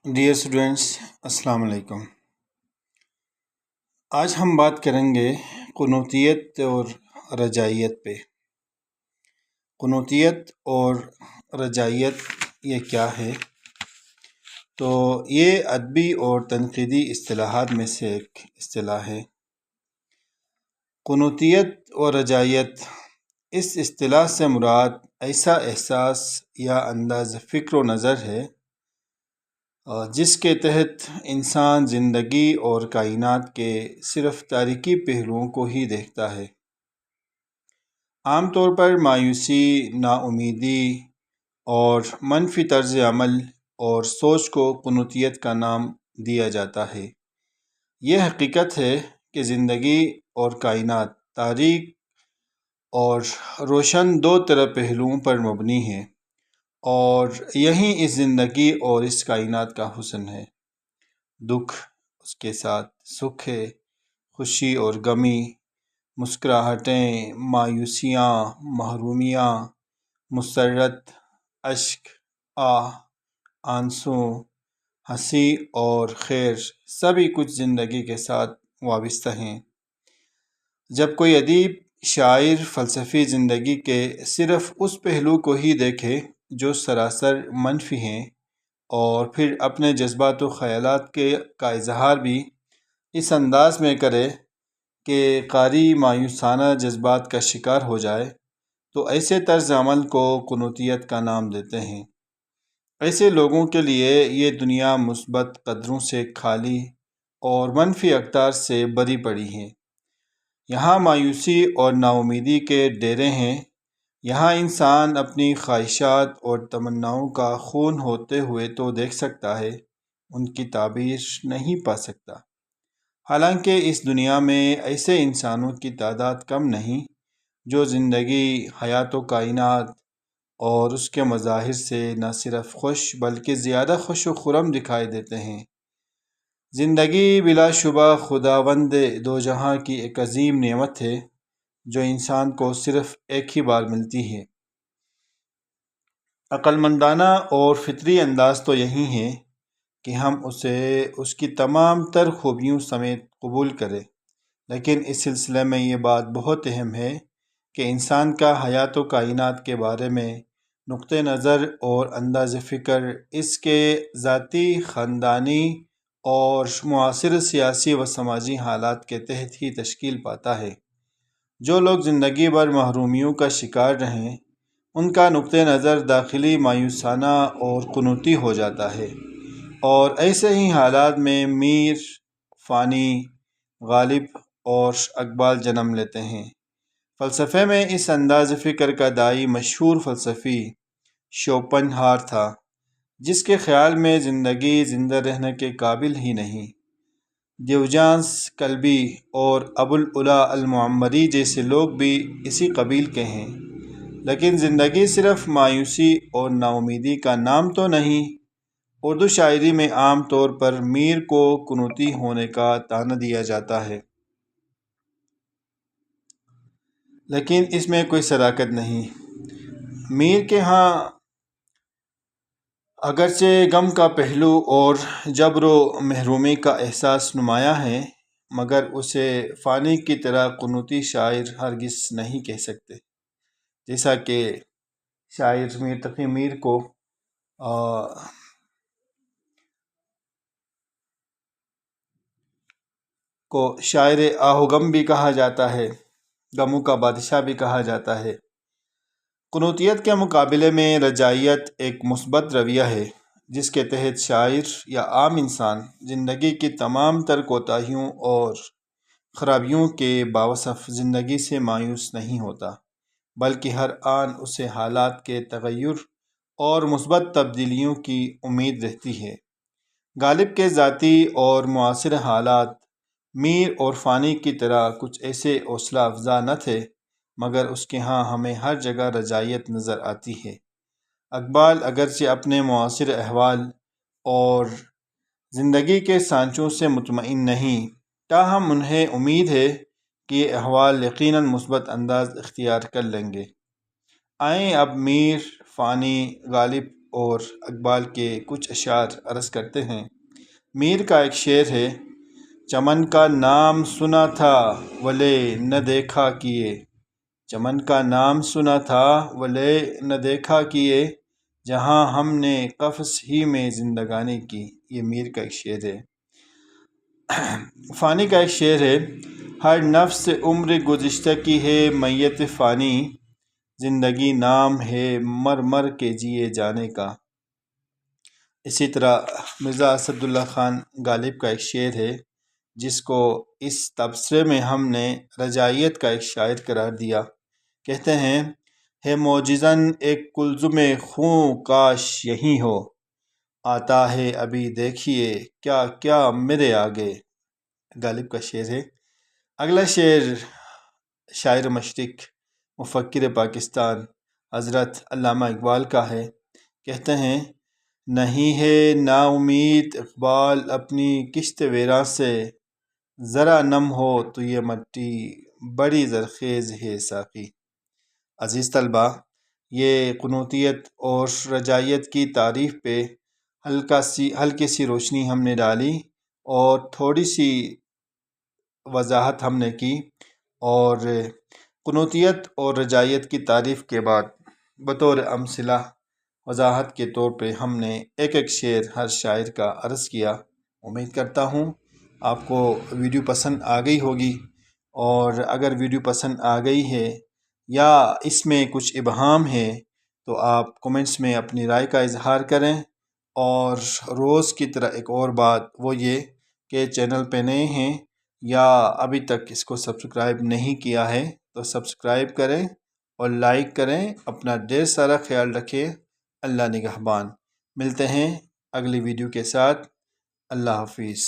Dear students, السلام علیکم۔ آج ہم بات کریں گے قنوتیت اور رجائیت پہ۔ قنوتیت اور رجائیت یہ کیا ہے؟ تو یہ ادبی اور تنقیدی اصطلاحات میں سے ایک اصطلاح ہے۔ قنوتیت اور رجائیت، اس اصطلاح سے مراد ایسا احساس یا انداز فکر و نظر ہے جس کے تحت انسان زندگی اور کائنات کے صرف تاریکی پہلوؤں کو ہی دیکھتا ہے۔ عام طور پر مایوسی، ناامیدی اور منفی طرز عمل اور سوچ کو قنوتیت کا نام دیا جاتا ہے۔ یہ حقیقت ہے کہ زندگی اور کائنات تاریک اور روشن دو طرح پہلوؤں پر مبنی ہے، اور یہی اس زندگی اور اس کائنات کا حسن ہے۔ دکھ، اس کے ساتھ سکھ ہے، خوشی اور غمی، مسکراہٹیں، مایوسیاں، محرومیاں، مسرت، اشک، آہ، آنسو، ہنسی اور خیر، سبھی کچھ زندگی کے ساتھ وابستہ ہیں۔ جب کوئی ادیب، شاعر، فلسفی زندگی کے صرف اس پہلو کو ہی دیکھے جو سراسر منفی ہیں، اور پھر اپنے جذبات و خیالات کا اظہار بھی اس انداز میں کرے کہ قاری مایوسانہ جذبات کا شکار ہو جائے، تو ایسے طرز عمل کو قنوتیت کا نام دیتے ہیں۔ ایسے لوگوں کے لیے یہ دنیا مثبت قدروں سے خالی اور منفی اقدار سے بری پڑی ہے۔ یہاں مایوسی اور ناامیدی کے ڈیرے ہیں۔ یہاں انسان اپنی خواہشات اور تمناؤں کا خون ہوتے ہوئے تو دیکھ سکتا ہے، ان کی تعبیر نہیں پا سکتا۔ حالانکہ اس دنیا میں ایسے انسانوں کی تعداد کم نہیں جو زندگی، حیات و کائنات اور اس کے مظاہر سے نہ صرف خوش بلکہ زیادہ خوش و خرم دکھائی دیتے ہیں۔ زندگی بلا شبہ خداوند دو جہاں کی ایک عظیم نعمت ہے جو انسان کو صرف ایک ہی بار ملتی ہے۔ عقل مندانہ اور فطری انداز تو یہی ہے کہ ہم اسے اس کی تمام تر خوبیوں سمیت قبول کریں، لیکن اس سلسلے میں یہ بات بہت اہم ہے کہ انسان کا حیات و کائنات کے بارے میں نقطہ نظر اور انداز فکر اس کے ذاتی، خاندانی اور معاصر سیاسی و سماجی حالات کے تحت ہی تشکیل پاتا ہے۔ جو لوگ زندگی بھر محرومیوں کا شکار رہیں، ان کا نقطہ نظر داخلی مایوسانہ اور قنوتی ہو جاتا ہے، اور ایسے ہی حالات میں میر، فانی، غالب اور اقبال جنم لیتے ہیں۔ فلسفے میں اس انداز فکر کا داعی مشہور فلسفی شوپن ہار تھا، جس کے خیال میں زندگی زندہ رہنے کے قابل ہی نہیں۔ دیوجانس کلبی اور ابوالعلا المعمری جیسے لوگ بھی اسی قبیل کے ہیں۔ لیکن زندگی صرف مایوسی اور ناامیدی کا نام تو نہیں۔ اردو شاعری میں عام طور پر میر کو قنوتی ہونے کا طعنہ دیا جاتا ہے، لیکن اس میں کوئی صداقت نہیں۔ میر کے ہاں اگرچہ غم کا پہلو اور جبر و محرومی کا احساس نمایاں ہے، مگر اسے فانی کی طرح قنوتی شاعر ہرگز نہیں کہہ سکتے، جیسا کہ شاعر میر تقی میر کو شاعر آہ و غم بھی کہا جاتا ہے، غموں کا بادشاہ بھی کہا جاتا ہے۔ قنوتیت کے مقابلے میں رجائیت ایک مثبت رویہ ہے، جس کے تحت شاعر یا عام انسان زندگی کی تمام تر کوتاہیوں اور خرابیوں کے باوصف زندگی سے مایوس نہیں ہوتا، بلکہ ہر آن اسے حالات کے تغیر اور مثبت تبدیلیوں کی امید رہتی ہے۔ غالب کے ذاتی اور معاصر حالات میر اور فانی کی طرح کچھ ایسے حوصلہ افزا نہ تھے، مگر اس کے ہاں ہمیں ہر جگہ رجائیت نظر آتی ہے۔ اقبال اگرچہ اپنے معاصر احوال اور زندگی کے سانچوں سے مطمئن نہیں، تاہم انہیں امید ہے کہ یہ احوال یقیناً مثبت انداز اختیار کر لیں گے۔ آئیں اب میر، فانی، غالب اور اقبال کے کچھ اشعار عرض کرتے ہیں۔ میر کا ایک شعر ہے: چمن کا نام سنا تھا ولے نہ دیکھا کیے، چمن کا نام سنا تھا ولے نہ دیکھا کیے، جہاں ہم نے قفس ہی میں زندگانی کی۔ یہ میر کا ایک شعر ہے۔ فانی کا ایک شعر ہے: ہر نفس عمر گزشتہ کی ہے میت فانی، زندگی نام ہے مر مر کے جیے جانے کا۔ اسی طرح مرزا اسد اللہ خان غالب کا ایک شعر ہے جس کو اس تبصرے میں ہم نے رجائیت کا ایک شاعر قرار دیا۔ کہتے ہیں: ہے معجزاً ایک کلثوم خوں کاش یہیں ہو، آتا ہے ابھی دیکھیے کیا کیا میرے آگے۔ غالب کا شعر ہے۔ اگلا شعر شاعر مشرق، مفکر پاکستان حضرت علامہ اقبال کا ہے۔ کہتے ہیں: نہیں ہے نا امید اقبال اپنی کشت ویراں سے، ذرا نم ہو تو یہ مٹی بڑی زرخیز ہے ساقی۔ عزیز طلبہ، یہ قنوتیت اور رجائیت کی تعریف پہ ہلکی سی روشنی ہم نے ڈالی اور تھوڑی سی وضاحت ہم نے کی، اور قنوتیت اور رجائیت کی تعریف کے بعد بطور امثلہ وضاحت کے طور پہ ہم نے ایک ایک شعر ہر شاعر کا عرض کیا۔ امید کرتا ہوں آپ کو ویڈیو پسند آ گئی ہوگی، اور اگر ویڈیو پسند آ گئی ہے یا اس میں کچھ ابہام ہے تو آپ کومنٹس میں اپنی رائے کا اظہار کریں۔ اور روز کی طرح ایک اور بات وہ یہ کہ چینل پہ نئے ہیں یا ابھی تک اس کو سبسکرائب نہیں کیا ہے تو سبسکرائب کریں اور لائک کریں۔ اپنا ڈھیر سارا خیال رکھیں۔ اللہ نگہبان۔ ملتے ہیں اگلی ویڈیو کے ساتھ۔ اللہ حافظ۔